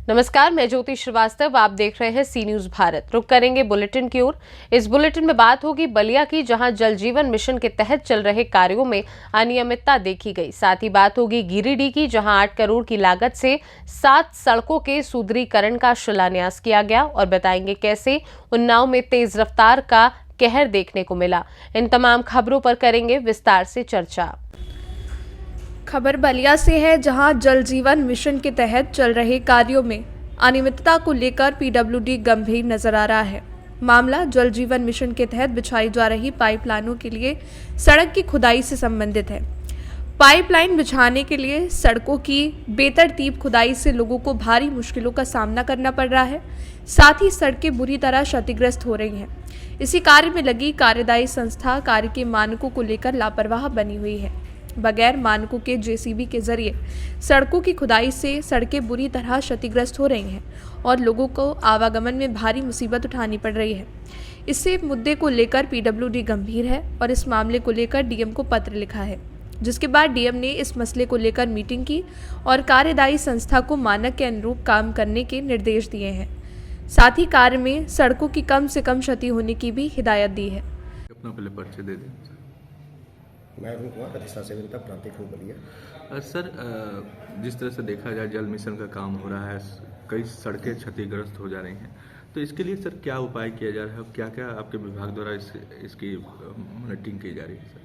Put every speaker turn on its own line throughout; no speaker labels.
नमस्कार, मैं ज्योति श्रीवास्तव। आप देख रहे हैं सी न्यूज भारत। रुक करेंगे बुलेटिन की ओर। इस बुलेटिन में बात होगी बलिया की, जहां जल जीवन मिशन के तहत चल रहे कार्यों में अनियमितता देखी गई। साथ ही बात होगी गिरिडीह की, जहां 8 करोड़ की लागत से 7 सड़कों के सुदृढ़ीकरण का शिलान्यास किया गया, और बताएंगे कैसे उन्नाव में तेज रफ्तार का कहर देखने को मिला। इन तमाम खबरों पर करेंगे विस्तार से चर्चा।
खबर बलिया से है, जहां जल जीवन मिशन के तहत चल रहे कार्यों में अनियमितता को लेकर पीडब्ल्यूडी गंभीर नजर आ रहा है। मामला जल जीवन मिशन के तहत बिछाई जा रही पाइपलाइनों के लिए सड़क की खुदाई से संबंधित है। पाइपलाइन बिछाने के लिए सड़कों की बेतरतीब खुदाई से लोगों को भारी मुश्किलों का सामना करना पड़ रहा है। साथ ही सड़कें बुरी तरह क्षतिग्रस्त हो रही हैं। इसी कार्य में लगी कार्यदायी संस्था कार्य के मानकों को लेकर लापरवाह बनी हुई है। बगैर मानकों के जेसीबी के जरिए सड़कों की खुदाई से सड़कें बुरी तरह क्षतिग्रस्त हो रही हैं और लोगों को आवागमन में भारी मुसीबत उठानी पड़ रही है। इससे मुद्दे को लेकर पीडब्ल्यूडी गंभीर है और इस मामले को लेकर डीएम को पत्र लिखा है, जिसके बाद डीएम ने इस मसले को लेकर मीटिंग की और कार्यदायी संस्था को मानक के अनुरूप काम करने के निर्देश दिए हैं। साथ ही कार्य में सड़कों की कम से कम क्षति होने की भी हिदायत दी है।
अपना पहले परिचय दे दें।
मैं अरुण कुमार, अधिशासी अभियंता प्रांतिक बलिया।
सर, जिस तरह से देखा जाए जल मिशन का काम हो रहा है, कई सड़कें क्षतिग्रस्त हो जा रही हैं, तो इसके लिए सर क्या उपाय किया जा रहा है? क्या क्या आपके विभाग द्वारा इसकी मॉनिटरिंग की जा रही है सर?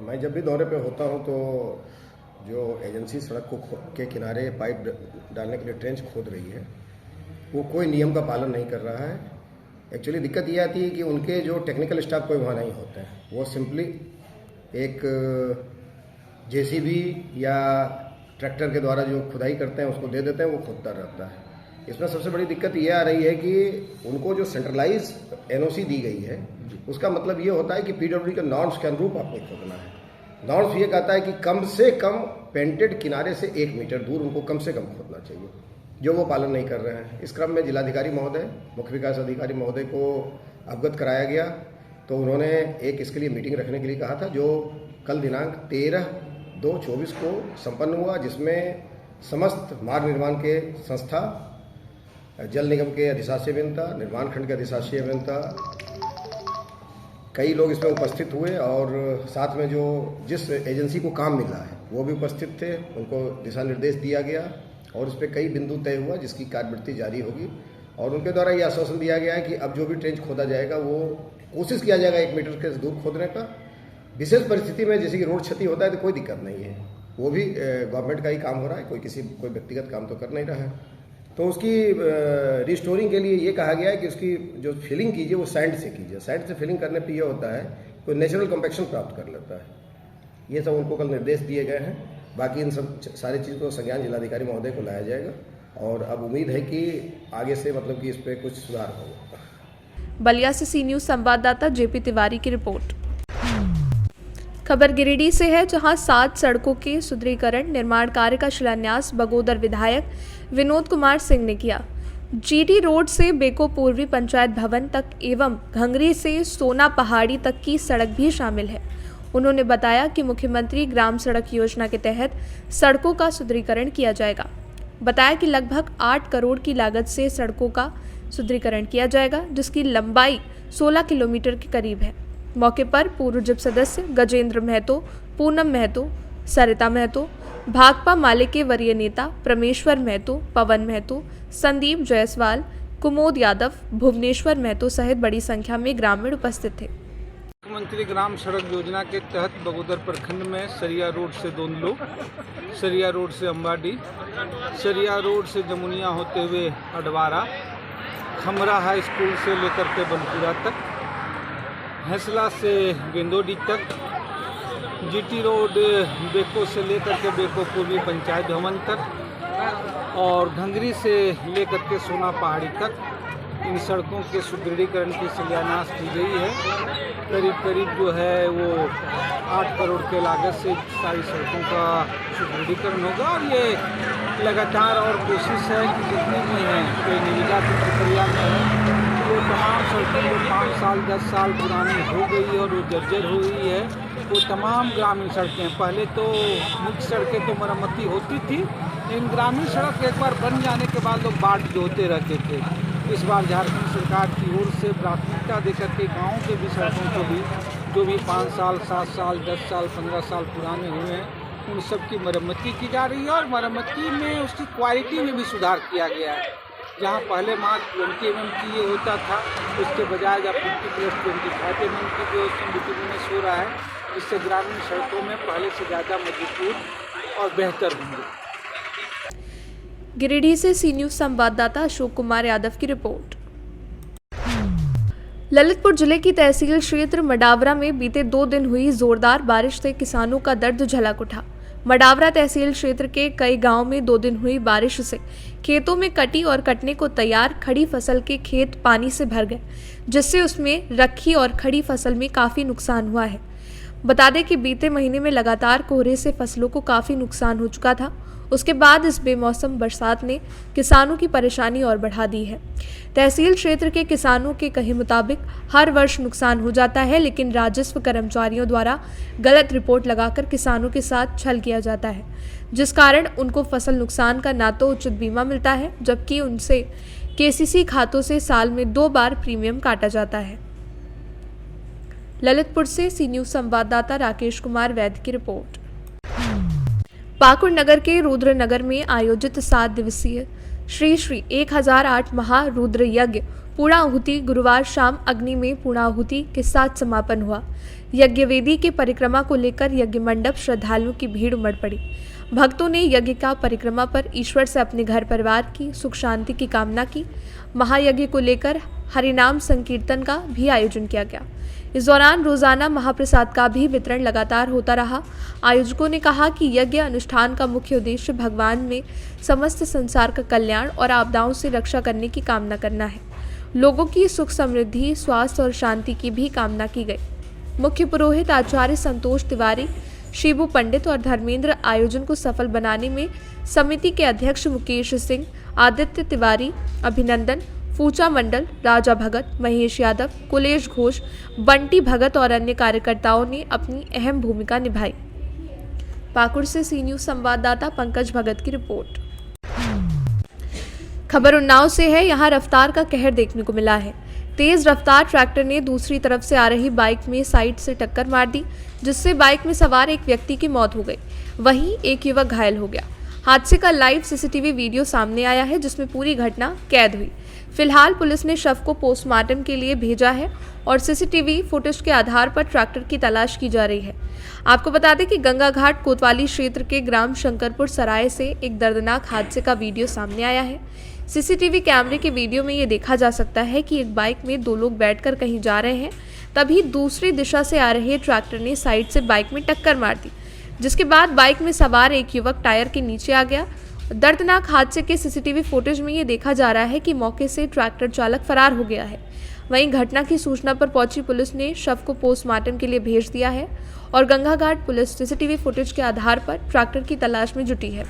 मैं जब भी दौरे पे होता हूं तो जो एजेंसी सड़क को के किनारे पाइप डालने के लिए ट्रेंच खोद रही है, वो कोई नियम का पालन नहीं कर रहा है। एक्चुअली दिक्कत ये आती है कि उनके जो टेक्निकल स्टाफ कोई वहाँ नहीं होते हैं, वो सिंपली एक जेसीबी या ट्रैक्टर के द्वारा जो खुदाई करते हैं उसको दे देते हैं, वो खुदता रहता है। इसमें सबसे बड़ी दिक्कत ये आ रही है कि उनको जो सेंट्रलाइज एनओसी दी गई है, उसका मतलब ये होता है कि पीडब्ल्यूडी के नॉर्म्स के अनुरूप आपको खोदना है। नॉर्म्स ये कहता है कि कम से कम पेंटेड किनारे से 1 मीटर दूर उनको कम से कम खोदना चाहिए, जो वो पालन नहीं कर रहे हैं। इस क्रम में जिलाधिकारी महोदय, मुख्य विकास अधिकारी महोदय को अवगत कराया गया, तो उन्होंने एक इसके लिए मीटिंग रखने के लिए कहा था, जो कल दिनांक 13/2/24 को संपन्न हुआ, जिसमें समस्त मार्ग निर्माण के संस्था, जल निगम के अधिशासी अभियंता, निर्माण खंड के अधिशासी अभियंता, कई लोग इसमें उपस्थित हुए और साथ में जो जिस एजेंसी को काम मिला है वो भी उपस्थित थे। उनको दिशा निर्देश दिया गया और उस पर कई बिंदु तय हुआ, जिसकी कार्यवृत्ति जारी होगी। और उनके द्वारा ये आश्वासन दिया गया है कि अब जो भी ट्रेंच खोदा जाएगा वो कोशिश किया जाएगा 1 मीटर के दूर खोदने का। विशेष परिस्थिति में जैसे कि रोड क्षति होता है तो कोई दिक्कत नहीं है, वो भी गवर्नमेंट का ही काम हो रहा है, कोई व्यक्तिगत काम तो कर नहीं रहा है। तो उसकी रिस्टोरिंग के लिए ये कहा गया है कि उसकी जो फिलिंग कीजिए वो सैंड से कीजिए। सैंड से फिलिंग करने पर यह होता है कोई नेचुरल कॉम्पैक्शन प्राप्त कर लेता है। ये सब उनको कल निर्देश दिए गए हैं। बाकी इन सब सारी चीज़ को संज्ञान जिलाधिकारी महोदय को लाया जाएगा और अब उम्मीद है कि आगे से मतलब कि इस पर कुछ सुधार होगा।
बलिया से सी न्यूज संवाददाता जेपी तिवारी की रिपोर्ट। खबर गिरिडीह से है, जहां 7 सड़कों के सुदृढ़ीकरण निर्माण कार्य का शिलान्यास बगोदर विधायक विनोद कुमार सिंह ने किया। जीटी रोड से बेको पूर्वी पंचायत भवन तक एवं घंगरी से सोना पहाड़ी तक की सड़क भी शामिल है। उन्होंने बताया कि मुख्यमंत्री ग्राम सड़क योजना के तहत सड़कों का सुदृढ़ीकरण किया जाएगा। बताया कि लगभग 8 करोड़ की लागत से सड़कों का सुदृढ़ीकरण किया जाएगा, जिसकी लंबाई 16 किलोमीटर के करीब है। मौके पर पूर्व जिप सदस्य गजेंद्र महतो, पूनम महतो, सरिता महतो, भाकपा माले के वरीय नेता प्रमेश्वर महतो, पवन महतो, संदीप जायसवाल, कुमोद यादव, भुवनेश्वर महतो सहित बड़ी संख्या में ग्रामीण उपस्थित थे।
मुख्यमंत्री ग्राम सड़क योजना के तहत बगोदर प्रखंड में सरिया रोड से दोंदलो, सरिया रोड से अम्बाडी, सरिया रोड से जमुनिया होते हुए अडवारा, खमरा हाई स्कूल से लेकर के बनपुरा तक, हैसला से गेंदोडी तक, जीटी रोड बेको से लेकर के बेको पूर्वी पंचायत भवन तक और घंगरी से लेकर के सोना पहाड़ी तक इन सड़कों के सुदृढ़ीकरण की शिलान्यास की गई है। करीब जो है वो 8 करोड़ के लागत से सारी सड़कों का सुदृढ़ीकरण होगा और ये लगातार और कोशिश है कि जितने भी हैं कोई निविदा की प्रक्रिया में है जो तमाम सड़कें जो 5 साल 10 साल पुरानी हो गई है और वो जर्जर हो गई है, वो तमाम ग्रामीण सड़कें, पहले तो मुख्य सड़कें तो मरम्मती होती थी, लेकिन ग्रामीण सड़क एक बार बन जाने के बाद लोग बाट जोते रहते थे। इस बार झारखंड सरकार की ओर से प्राथमिकता देकर के गाँव के भी सड़कों को भी जो भी 5 साल 7 साल 10 साल 15 साल पुराने हुए हैं, उन सब की मरम्मती की जा रही है और मरम्मती में उसकी क्वालिटी में भी सुधार किया गया है। जहाँ पहले मात्र 20 mm की ये होता था, उसके बजाय जब 50+25 mm की जो बिटुमिनस हो रहा है, जिससे ग्रामीण सड़कों में पहले से ज़्यादा मजबूत और बेहतर होंगे।
गिरिडीह से सी न्यूज़ संवाददाता अशोक कुमार यादव की रिपोर्ट। ललितपुर जिले की तहसील क्षेत्र मडावरा में बीते 2 दिन हुई जोरदार बारिश से किसानों का दर्द झलक उठा। मडावरा तहसील क्षेत्र के कई गांव में 2 दिन हुई बारिश से खेतों में कटी और कटने को तैयार खड़ी फसल के खेत पानी से भर गए, जिससे उसमें रखी और खड़ी फसल में काफी नुकसान हुआ है। बता दें कि बीते महीने में लगातार कोहरे से फसलों को काफी नुकसान हो चुका था। उसके बाद इस बेमौसम बरसात ने किसानों की परेशानी और बढ़ा दी है। तहसील क्षेत्र के किसानों के कहे मुताबिक हर वर्ष नुकसान हो जाता है, लेकिन राजस्व कर्मचारियों द्वारा गलत रिपोर्ट लगाकर किसानों के साथ छल किया जाता है, जिस कारण उनको फसल नुकसान का ना तो उचित बीमा मिलता है, जबकि उनसे केसीसी खातों से साल में 2 बार प्रीमियम काटा जाता है। ललितपुर से सी न्यूज़ संवाददाता राकेश कुमार वैद्य की रिपोर्ट। पाकुड़ नगर के रुद्रनगर में आयोजित 7 दिवसीय श्री श्री 1008 महारुद्र यज्ञ पूर्णाहुति गुरुवार शाम अग्नि में पूर्णाहुति के साथ समापन हुआ। यज्ञ वेदी के परिक्रमा को लेकर यज्ञ मंडप श्रद्धालुओं की भीड़ उमड़ पड़ी। भक्तों ने यज्ञ का परिक्रमा पर ईश्वर से अपने घर परिवार की सुख शांति की कामना की। महायज्ञ को लेकर हरिनाम संकीर्तन का भी आयोजन किया गया। इस दौरान रोजाना महाप्रसाद का भी वितरण लगातार होता रहा। आयोजकों ने कहा कि यज्ञ अनुष्ठान का मुख्य उद्देश्य भगवान में समस्त संसार का कल्याण और आपदाओं से रक्षा करने की कामना करना है। लोगों की सुख समृद्धि, स्वास्थ्य और शांति की भी कामना की गई। मुख्य पुरोहित आचार्य संतोष तिवारी, शिबू पंडित और धर्मेंद्र आयोजन को सफल बनाने में समिति के अध्यक्ष मुकेश सिंह, आदित्य तिवारी, अभिनंदन, फूचा मंडल, राजा भगत, महेश यादव, कुलेश घोष, बंटी भगत और अन्य कार्यकर्ताओं ने अपनी अहम भूमिका निभाई। पाकुड़ से सी न्यूज़ संवाददाता पंकज भगत की रिपोर्ट। खबर उन्नाव से है। यहाँ रफ्तार का कहर देखने को मिला है। तेज रफ्तार ट्रैक्टर ने दूसरी तरफ से आ रही बाइक में साइड से टक्कर मार दी, जिससे बाइक में सवार एक व्यक्ति की मौत हो गई। वहीं एक युवक घायल हो गया। हादसे का लाइव सीसीटीवी वीडियो सामने आया है, जिसमें पूरी घटना कैद हुई। फिलहाल पुलिस ने शव को पोस्टमार्टम के लिए भेजा है और सीसीटीवी फुटेज के आधार पर ट्रैक्टर की तलाश की जा रही है। आपको बता दें कि गंगा घाट कोतवाली क्षेत्र के ग्राम शंकरपुर सराय से एक दर्दनाक हादसे का वीडियो सामने आया है। सीसीटीवी कैमरे के वीडियो में ये देखा जा सकता है कि एक बाइक में 2 लोग बैठकर कहीं जा रहे हैं, तभी दूसरी दिशा से आ रहे ट्रैक्टर ने साइड से बाइक में टक्कर मार दी, जिसके बाद बाइक में सवार एक युवक टायर के नीचे आ गया। दर्दनाक हादसे के सीसीटीवी फुटेज में ये देखा जा रहा है कि मौके से ट्रैक्टर चालक फरार हो गया है। वहीं घटना की सूचना पर पहुंची पुलिस ने शव को पोस्टमार्टम के लिए भेज दिया है और गंगा घाट पुलिस सीसीटीवी फुटेज के आधार पर ट्रैक्टर की तलाश में जुटी है।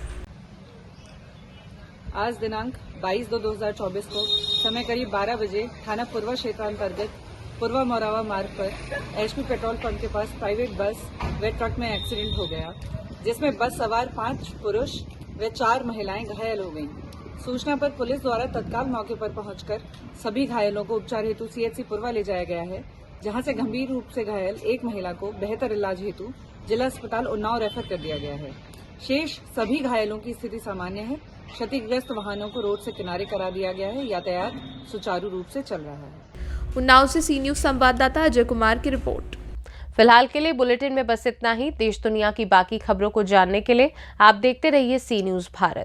आज दिनांक 22/2/2024 को समय करीब 12 बजे थाना पूर्वा क्षेत्रांतर्गत पूर्वा मोरावा मार्ग पर एचपी पेट्रोल पंप के पास प्राइवेट बस व ट्रक में एक्सीडेंट हो गया, जिसमें बस सवार 5 पुरुष व 4 महिलाएं घायल हो गईं। सूचना पर पुलिस द्वारा तत्काल मौके पर पहुंचकर सभी घायलों को उपचार हेतु सीएचसी पूर्वा ले जाया गया है, जहां से गंभीर रूप से घायल एक महिला को बेहतर इलाज हेतु जिला अस्पताल उन्नाव रेफर कर दिया गया है। शेष सभी घायलों की स्थिति सामान्य है। क्षतिग्रस्त वाहनों को रोड से किनारे करा दिया गया है। यातायात सुचारू रूप से चल रहा है।
उन्नाव से सी न्यूज़ संवाददाता अजय कुमार की रिपोर्ट।
फिलहाल के लिए बुलेटिन में बस इतना ही। देश दुनिया की बाकी खबरों को जानने के लिए आप देखते रहिए सी न्यूज़ भारत।